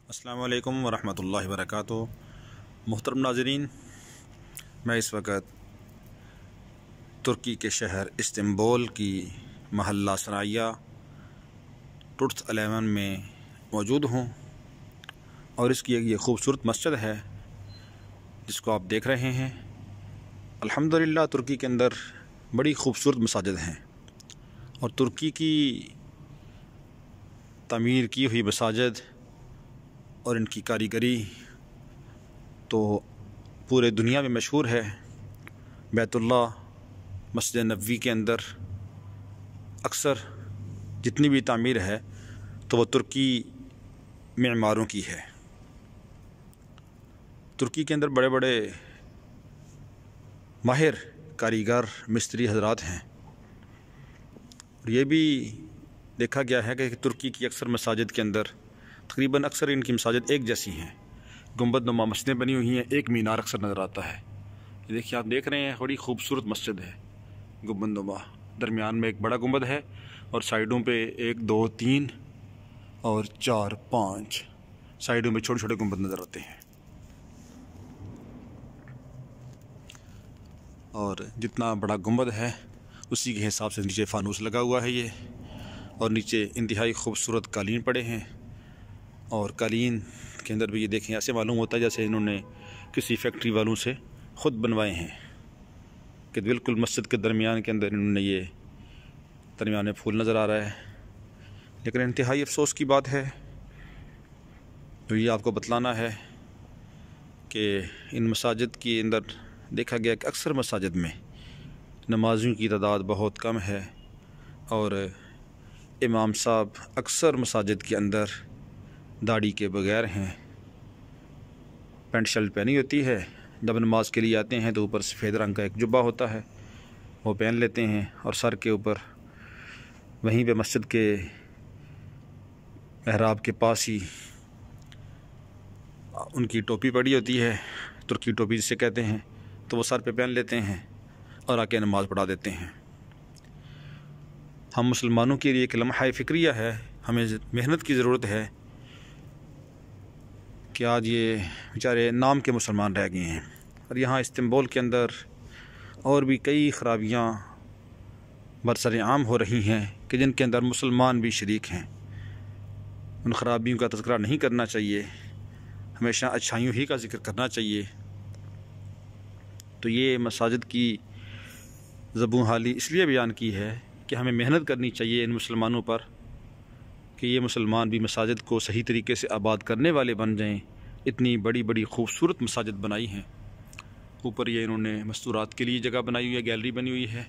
अस्सलामु अलैकुम वरहमतुल्लाहि वबरकातुहू। मुहतरम नाज़रीन, मैं इस वक्त तुर्की के शहर इस्तांबुल की महल्ला सराया टुर्थ 11 में मौजूद हूँ और इसकी एक ये ख़ूबसूरत मस्जिद है जिसको आप देख रहे हैं। अल्हम्दुलिल्लाह तुर्की के अंदर बड़ी ख़ूबसूरत मसाजिद हैं और तुर्की की तामीर की हुई मसाजिद और इनकी कारीगरी तो पूरे दुनिया में मशहूर है। बैतुल्लाह मस्जिद नबवी के अंदर अक्सर जितनी भी तामीर है तो वह तुर्की मेमारों की है। तुर्की के अंदर बड़े बड़े माहिर कारीगर मिस्त्री हजरात हैं और ये भी देखा गया है कि तुर्की की अक्सर मसाजिद के अंदर तकरीबन अक्सर इनकी मसाजिद एक जैसी हैं। गुंबद नुमा मस्जिदें बनी हुई हैं, एक मीनार अक्सर नज़र आता है। ये देखिए, आप देख रहे हैं, बड़ी खूबसूरत मस्जिद है गुंबद नुमा। दरमियान में एक बड़ा गुंबद है और साइडों पे 1 2 3 और 4 5 साइडों में छोटे छोटे गुंबद नज़र आते हैं। और जितना बड़ा गुंबद है उसी के हिसाब से नीचे फानूस लगा हुआ है ये, और नीचे इंतहाई खूबसूरत कालीन पड़े हैं। और कालीन के अंदर भी ये देखें, ऐसे मालूम होता है जैसे इन्होंने किसी फैक्ट्री वालों से ख़ुद बनवाए हैं कि बिल्कुल मस्जिद के दरमियान के अंदर इन्होंने ये दरमियान में फूल नज़र आ रहा है। लेकिन इंतहाई अफसोस की बात है तो ये आपको बतलाना है कि इन मसाजिद के अंदर देखा गया कि अक्सर मसाजिद में नमाजियों की तादाद बहुत कम है और इमाम साहब अक्सर मसाजिद के अंदर दाढ़ी के बगैर हैं। पेंट शर्ट पहनी होती है, जब नमाज के लिए आते हैं तो ऊपर सफ़ेद रंग का एक जुब्बा होता है वो पहन लेते हैं और सर के ऊपर वहीं पे मस्जिद के मेहराब के पास ही उनकी टोपी पड़ी होती है, तुर्की टोपी जिसे कहते हैं, तो वो सर पे पहन लेते हैं और आके नमाज पढ़ा देते हैं। हम मुसलमानों के लिए एक लम्हा फ़िक्रिया है, हमें मेहनत की ज़रूरत है कि आज ये बेचारे नाम के मुसलमान रह गए हैं। और यहाँ इस्तांबुल के अंदर और भी कई ख़राबियाँ बरसर आम हो रही हैं कि जिनके अंदर मुसलमान भी शरीक हैं। उन ख़राबियों का तज़किरा नहीं करना चाहिए, हमेशा अच्छाइयों ही का ज़िक्र करना चाहिए। तो ये मसाजिद की ज़बून हाली इसलिए बयान की है कि हमें मेहनत करनी चाहिए इन मुसलमानों पर कि ये मुसलमान भी मसाजिद को सही तरीके से आबाद करने वाले बन जाएं। इतनी बड़ी बड़ी खूबसूरत मसाजिद बनाई हैं। ऊपर ये इन्होंने मस्तूरात के लिए जगह बनाई हुई है, गैलरी बनी हुई है।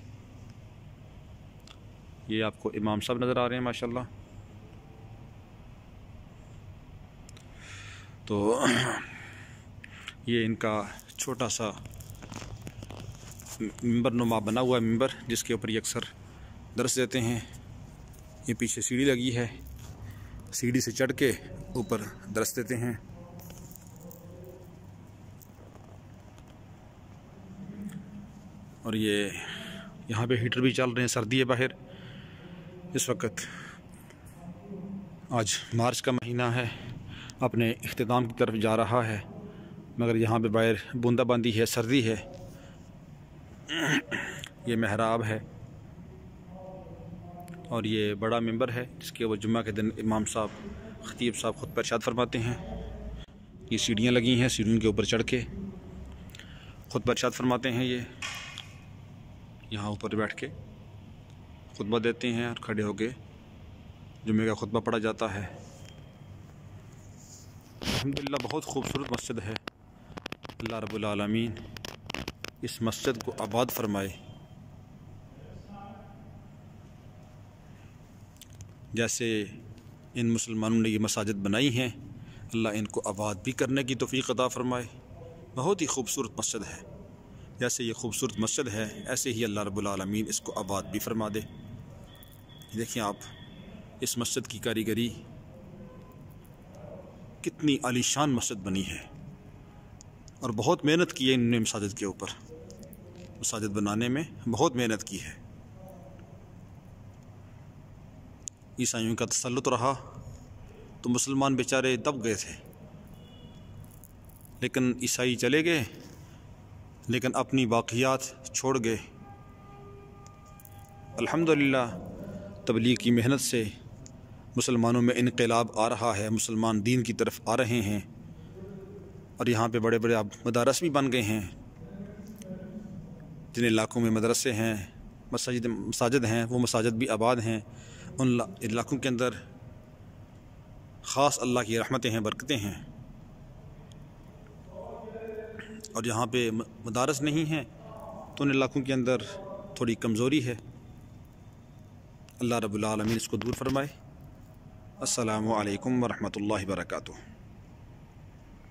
ये आपको इमाम साहब नज़र आ रहे हैं माशाल्लाह। तो ये इनका छोटा सा मिंबर नुमा बना हुआ है, मिंबर जिसके ऊपर ये अक्सर दर्स देते हैं। ये पीछे सीढ़ी लगी है, सीढ़ी से चढ़ के ऊपर दर्स देते हैं। और ये यहाँ पे हीटर भी चल रहे हैं, सर्दी है बाहर इस वक्त। आज मार्च का महीना है, अपने इख्तिताम की तरफ जा रहा है, मगर यहाँ पे बाहर बूंदाबांदी है, सर्दी है। ये मेहराब है और ये बड़ा मिंबर है जिसके वो जुम्मा के दिन इमाम साहब खतीब साहब ख़ुद पर इरशाद फरमाते हैं। ये सीढ़ियाँ लगी हैं, सीढ़ियों के ऊपर चढ़ के ख़ुद पर इरशाद फरमाते हैं। ये यहाँ ऊपर बैठ के खुतबा देते हैं और खड़े होके जुम्मे का खुतबा पढ़ा जाता है। अल्हम्दुलिल्लाह बहुत खूबसूरत मस्जिद है। अल्लाह रब्बुल आलमीन इस मस्जिद को आबाद फरमाए। जैसे इन मुसलमानों ने ये मसाजिद बनाई हैं, अल्लाह इनको आबाद भी करने की तौफीक अता फरमाए। बहुत ही खूबसूरत मस्जिद है। जैसे ये खूबसूरत मस्जिद है ऐसे ही अल्लाह रब्बुल आलमीन इसको आबाद भी फरमा दे। देखिए आप इस मस्जिद की कारीगरी, कितनी आलीशान मस्जिद बनी है और बहुत मेहनत की है इन्होंने मसाजिद के ऊपर। मसाजिद बनाने में बहुत मेहनत की है। ईसाइयों का तसल्लुत रहा तो मुसलमान बेचारे दब गए थे। लेकिन ईसाई चले गए, लेकिन अपनी बाक़ियात छोड़ गए। अल्हम्दुलिल्लाह तबलीग की मेहनत से मुसलमानों में इनक़िलाब आ रहा है, मुसलमान दीन की तरफ आ रहे हैं और यहाँ पे बड़े बड़े अब मदारस भी बन गए हैं। जिन इलाक़ों में मदरसे हैं, मसाजिद हैं, वो मसाजिद भी आबाद हैं। उन इलाक़ों के अंदर ख़ास अल्लाह की रहमतें हैं, बरकतें हैं। और जहाँ पे मदारस नहीं हैं तो उन इलाक़ों के अंदर थोड़ी कमज़ोरी है। अल्लाह रब्बुल आलमीन इसको दूर फरमाए। अस्सलामु अलैकुम व रहमतुल्लाहि व बरकातुहू।